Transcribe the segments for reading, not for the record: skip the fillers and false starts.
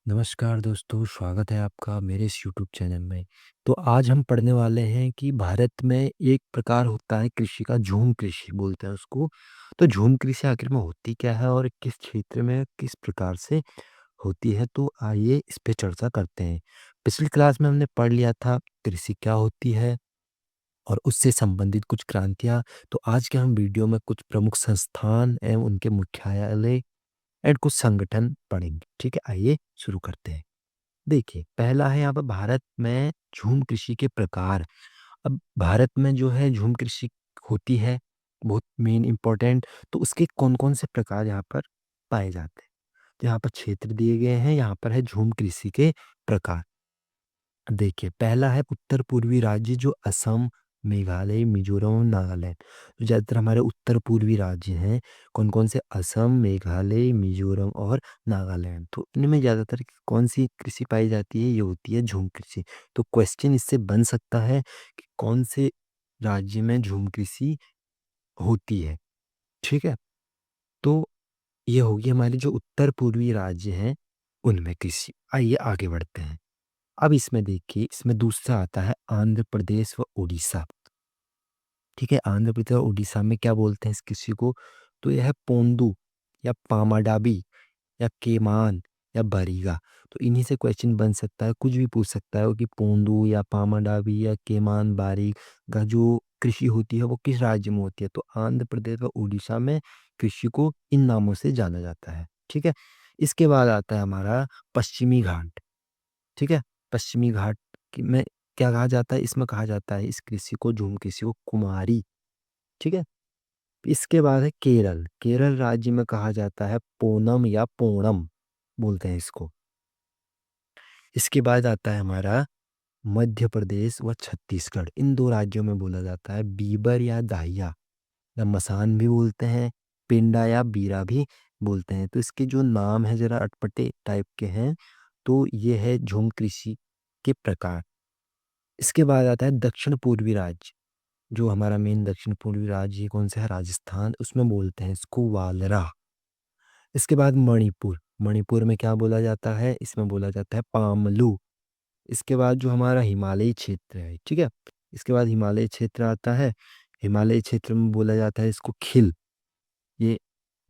नमस्कार दोस्तों, स्वागत है आपका मेरे इस यूट्यूब चैनल में। तो आज हम पढ़ने वाले हैं कि भारत में एक प्रकार होता है कृषि का, झूम कृषि बोलते हैं उसको। तो झूम कृषि आखिर में होती क्या है और किस क्षेत्र में किस प्रकार से होती है, तो आइए इस पे चर्चा करते हैं। पिछली क्लास में हमने पढ़ लिया था कृषि क्या होती है और उससे संबंधित कुछ क्रांतियाँ। तो आज के हम वीडियो में कुछ प्रमुख संस्थान एवं उनके मुख्यालय एंड कुछ संगठन पढ़ेंगे। ठीक है, आइए शुरू करते हैं। देखिए, पहला है यहाँ पर भारत में झूम कृषि के प्रकार। अब भारत में जो है झूम कृषि होती है, बहुत मेन इम्पोर्टेंट। तो उसके कौन-कौन से प्रकार यहाँ पर पाए जाते हैं। तो यहाँ पर क्षेत्र दिए गए हैं, यहाँ पर है झूम कृषि के प्रकार। देखिए, पहला है उत्तर-पूर्वी राज्य जो असम, मेघालय, मिज़ोरम, नागालैंड। तो ज़्यादातर हमारे उत्तर-पूर्वी राज्य हैं, कौन-कौन से? असम, मेघालय, मिज़ोरम और नागालैंड। तो इनमें ज़्यादातर कौन-सी कृषि पाई जाती है? ये होती है झूम कृषि। तो क्वेश्चन इससे बन सकता है कि कौन से राज्य में झूम कृषि होती है, ठीक है? तो ये होगी हमारी जो उत्तर-पूर्वी राज्य हैं, उनमें कृषि। आइए आगे बढ़ते हैं। अब इसमें देखिए, इसमें दूसरा आता है आंध्र प्रदेश व उड़ीसा। ठीक है, आंध्र प्रदेश और उड़ीसा में क्या बोलते हैं इस कृषि को? तो यह है पोंदू या पामाडाबी या केमान या बरीगा। तो इन्हीं से क्वेश्चन बन सकता है, कुछ भी पूछ सकता है कि पोंदू या पामाडाबी या केमान बारीगा जो कृषि होती है वो किस राज्य में होती है? तो आंध्र प्रदेश व उड़ीसा में कृषि को इन नामों से जाना जाता है। ठीक है, इसके बाद आता है हमारा पश्चिमी घाट। ठीक है? पश्चिमी घाट में क्या कहा जाता है? इसमें कहा जाता है इस कृषि को, झूम कृषि को कुमारी। ठीक है? इसके बाद है केरल। केरल राज्य में कहा जाता है पोनम या पोणम बोलते हैं इसको। इसके बाद आता है हमारा मध्य प्रदेश व छत्तीसगढ़। इन 2 राज्यों में बोला जाता है बीबर या दाहिया या मसान भी बोलते हैं, पिंडा या बीरा भी बोलते हैं। तो इसके जो नाम है ज़रा अटपटे टाइप के हैं। तो ये है झूम कृषि के प्रकार। इसके बाद आता है दक्षिण पूर्वी राज्य, जो हमारा मेन दक्षिण पूर्वी राज्य कौन सा है? राजस्थान, उसमें बोलते हैं इसको वालरा। इसके बाद मणिपुर, मणिपुर में क्या बोला जाता है? इसमें बोला जाता है पामलू। इसके बाद जो हमारा हिमालयी क्षेत्र है, ठीक है? इसके बाद हिमालय क्षेत्र आता है, हिमालय क्षेत्र में बोला जाता है इसको खिल। ये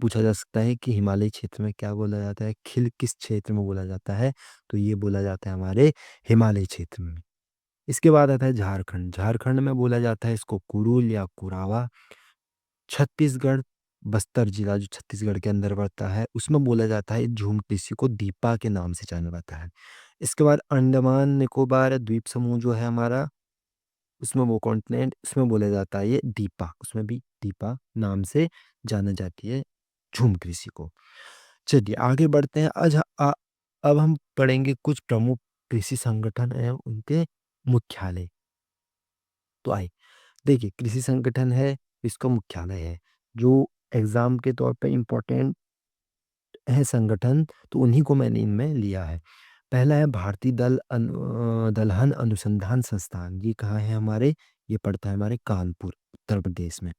पूछा जा सकता है कि हिमालय क्षेत्र में क्या बोला जाता है? खिल किस क्षेत्र में बोला जाता है? तो ये बोला जाता है हमारे हिमालय क्षेत्र में। इसके बाद आता है झारखंड। झारखंड में बोला जाता है इसको कुरुल या कुरावा। छत्तीसगढ़, बस्तर जिला जो छत्तीसगढ़ के अंदर पड़ता है, उसमें बोला जाता है झूम कृषि को दीपा के नाम से जाना जाता है। इसके बाद अंडमान निकोबार द्वीप समूह जो है हमारा, उसमें वो कॉन्टिनेंट, उसमें बोला जाता है ये दीपा, उसमें भी दीपा नाम से जाना जाती है झूम कृषि को। चलिए आगे बढ़ते हैं। अब हम पढ़ेंगे कुछ प्रमुख कृषि संगठन एवं उनके मुख्यालय। तो आइए देखिए, कृषि संगठन है, इसका मुख्यालय है, जो एग्जाम के तौर पे इम्पोर्टेंट है संगठन, तो उन्हीं को मैंने इनमें लिया है। पहला है भारतीय दलहन अनुसंधान संस्थान। ये कहाँ है हमारे? ये पड़ता है हमारे कानपुर, उत्तर प्रदेश में।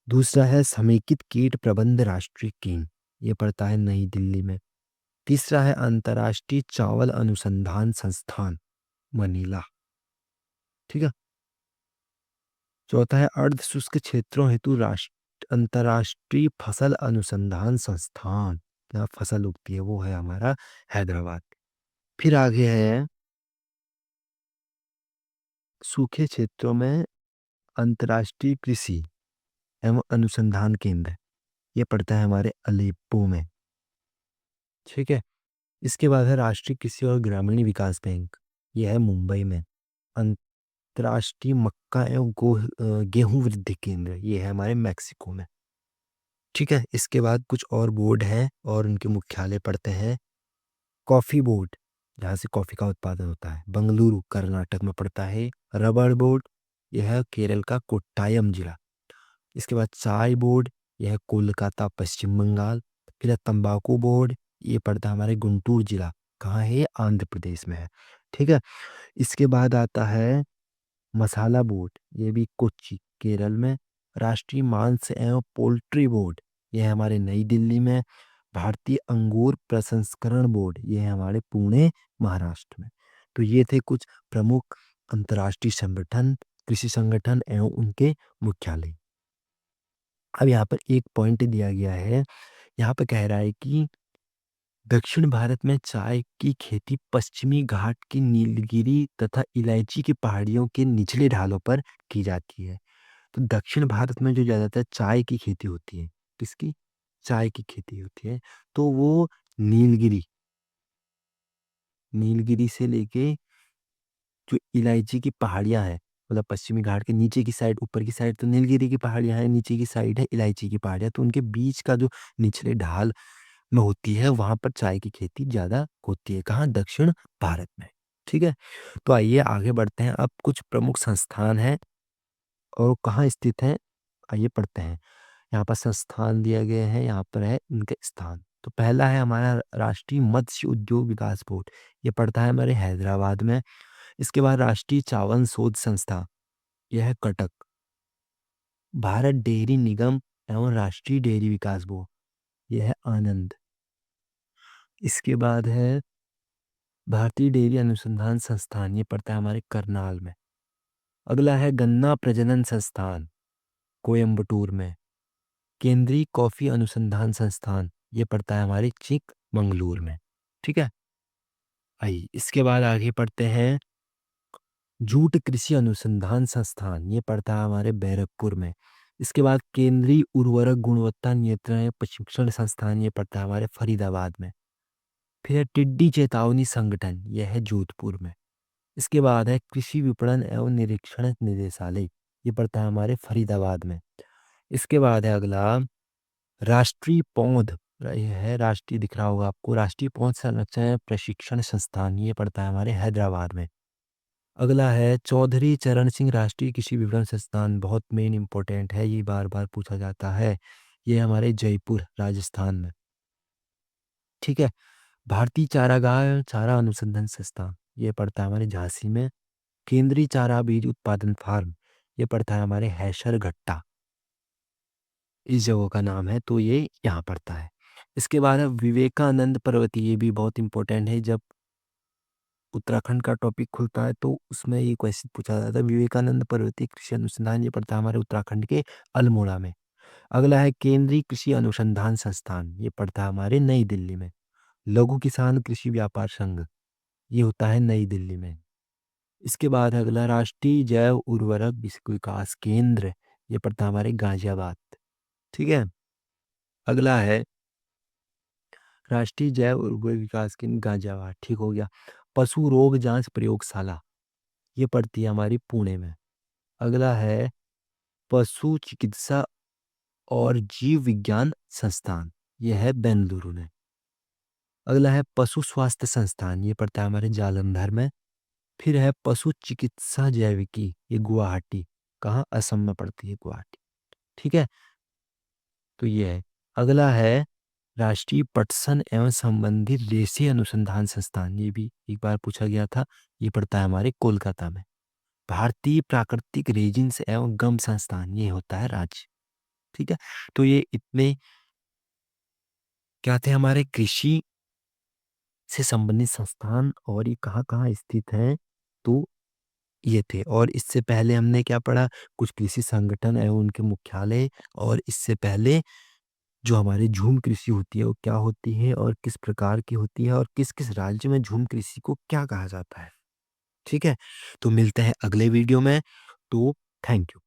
दूसरा है समेकित कीट प्रबंध राष्ट्रीय केंद्र। ये पड़ता है नई दिल्ली में। तीसरा है अंतर्राष्ट्रीय चावल अनुसंधान संस्थान, मनीला। ठीक है। चौथा है अर्ध शुष्क क्षेत्रों हेतु राष्ट्र अंतर्राष्ट्रीय फसल अनुसंधान संस्थान, जहाँ फसल उगती है वो है हमारा हैदराबाद। फिर आगे है सूखे क्षेत्रों में अंतर्राष्ट्रीय कृषि एवं अनुसंधान केंद्र। ये पड़ता है हमारे अलेप्पो में। ठीक है। इसके बाद है राष्ट्रीय कृषि और ग्रामीण विकास बैंक। ये है मुंबई में। अंतर्राष्ट्रीय मक्का एवं गेहूं वृद्धि केंद्र। ये है हमारे मैक्सिको में। ठीक है। इसके बाद कुछ और बोर्ड हैं और उनके मुख्यालय पड़ते हैं। कॉफ़ी बोर्ड, जहाँ से कॉफ़ी का उत्पादन होता है, बंगलुरु कर्नाटक में पड़ता है। रबर बोर्ड, यह है केरल का कोट्टायम जिला। इसके बाद चाय बोर्ड, यह है कोलकाता पश्चिम बंगाल। फिर है तंबाकू बोर्ड, ये पड़ता है हमारे गुंटूर जिला। कहाँ है ये? आंध्र प्रदेश में है। ठीक है। इसके बाद आता है मसाला बोर्ड, ये भी कोच्चि केरल में। राष्ट्रीय मांस एवं पोल्ट्री बोर्ड, यह है हमारे नई दिल्ली में। भारतीय अंगूर प्रसंस्करण बोर्ड, ये है हमारे पुणे, महाराष्ट्र में। तो ये थे कुछ प्रमुख अंतर्राष्ट्रीय संगठन, कृषि संगठन एवं उनके मुख्यालय। अब यहाँ पर एक पॉइंट दिया गया है, यहाँ पे कह रहा है कि दक्षिण भारत में चाय की खेती पश्चिमी घाट की नीलगिरी तथा इलायची की पहाड़ियों के निचले ढालों पर की जाती है। तो दक्षिण भारत में जो ज़्यादातर चाय की खेती होती है, किसकी? चाय की खेती होती है, तो वो नीलगिरी नीलगिरी से लेके जो इलायची की पहाड़ियाँ हैं, मतलब पश्चिमी घाट के नीचे की साइड, ऊपर की साइड तो नीलगिरी की पहाड़ियाँ हैं, नीचे की साइड है इलायची की पहाड़ियाँ, तो उनके बीच का जो निचले ढाल में होती है, वहाँ पर चाय की खेती ज़्यादा होती है। कहाँ? दक्षिण भारत में। ठीक है? तो आइए आगे बढ़ते हैं। अब कुछ प्रमुख संस्थान हैं और कहाँ स्थित हैं, आइए पढ़ते हैं। यहाँ पर संस्थान दिए गए हैं, यहाँ पर है इनके स्थान। तो पहला है हमारा राष्ट्रीय मत्स्य उद्योग विकास बोर्ड, ये पड़ता है हमारे हैदराबाद में। इसके बाद राष्ट्रीय चावल शोध संस्था, यह है कटक। भारत डेयरी निगम एवं राष्ट्रीय डेयरी विकास बोर्ड, यह है आनंद। इसके बाद है भारतीय डेयरी अनुसंधान संस्थान, ये पड़ता है हमारे करनाल में। अगला है गन्ना प्रजनन संस्थान, कोयम्बटूर में। केंद्रीय कॉफी अनुसंधान संस्थान, ये पड़ता है हमारे चिकमंगलूर में। ठीक है? आइए इसके बाद आगे पढ़ते हैं। जूट कृषि अनुसंधान संस्थान, ये पड़ता है हमारे बैरकपुर में। इसके बाद केंद्रीय उर्वरक गुणवत्ता नियंत्रण एवं प्रशिक्षण संस्थान, ये पड़ता है हमारे फरीदाबाद में। फिर है टिड्डी चेतावनी संगठन, यह है जोधपुर में। इसके बाद है कृषि विपणन एवं निरीक्षण निदेशालय, ये पड़ता है हमारे फरीदाबाद में। इसके बाद है अगला राष्ट्रीय पौध, यह है राष्ट्रीय, दिख रहा होगा आपको, राष्ट्रीय पौध संरक्षण एवं प्रशिक्षण संस्थान, ये पड़ता है हमारे हैदराबाद में। अगला है चौधरी चरण सिंह राष्ट्रीय कृषि विपणन संस्थान, बहुत मेन इंपॉर्टेंट है, ये बार बार पूछा जाता है। ये हमारे जयपुर, राजस्थान में। ठीक है? भारतीय चारागाह चारा अनुसंधान संस्थान, ये पड़ता है हमारे झांसी में। केंद्रीय चारा बीज उत्पादन फार्म, ये पड़ता है हमारे हैसरघट्टा, इस जगह का नाम है, तो ये यहाँ पड़ता है। इसके बाद है विवेकानंद पर्वत, ये भी बहुत इंपॉर्टेंट है, जब उत्तराखंड का टॉपिक खुलता है तो उसमें ये क्वेश्चन पूछा जाता है। विवेकानंद पर्वतीय कृषि अनुसंधान, ये पड़ता है हमारे उत्तराखंड के अल्मोड़ा में। अगला है केंद्रीय कृषि अनुसंधान संस्थान, ये पड़ता है हमारे नई दिल्ली में। लघु किसान कृषि व्यापार संघ, ये होता है नई दिल्ली में। इसके बाद अगला राष्ट्रीय जैव उर्वरक विकास केंद्र, ये पड़ता है हमारे गाजियाबाद। ठीक है? अगला है राष्ट्रीय जैव उर्वरक विकास केंद्र गाजियाबाद, ठीक हो गया। पशु रोग जांच प्रयोगशाला, ये पड़ती है हमारी पुणे में। अगला है पशु चिकित्सा और जीव विज्ञान संस्थान, ये है बेंगलुरु में। अगला है पशु स्वास्थ्य संस्थान, ये पड़ता है हमारे जालंधर में। फिर है पशु चिकित्सा जैविकी, ये गुवाहाटी, कहाँ? असम में पड़ती है गुवाहाटी। ठीक है? तो ये है। अगला है राष्ट्रीय पटसन एवं संबंधित देशी अनुसंधान संस्थान, ये भी एक बार पूछा गया था, ये पड़ता है हमारे कोलकाता में। भारतीय प्राकृतिक रेजिन्स एवं गम संस्थान, ये होता है रांची। ठीक है? तो ये इतने क्या थे हमारे कृषि से संबंधित संस्थान, और ये कहाँ-कहाँ स्थित हैं, तो ये थे। और इससे पहले हमने क्या पढ़ा? कुछ कृषि संगठन एवं उनके मुख्यालय, और इससे पहले जो हमारी झूम कृषि होती है वो क्या होती है और किस प्रकार की होती है, और किस-किस राज्य में झूम कृषि को क्या कहा जाता है। ठीक है? तो मिलते हैं अगले वीडियो में, तो थैंक यू।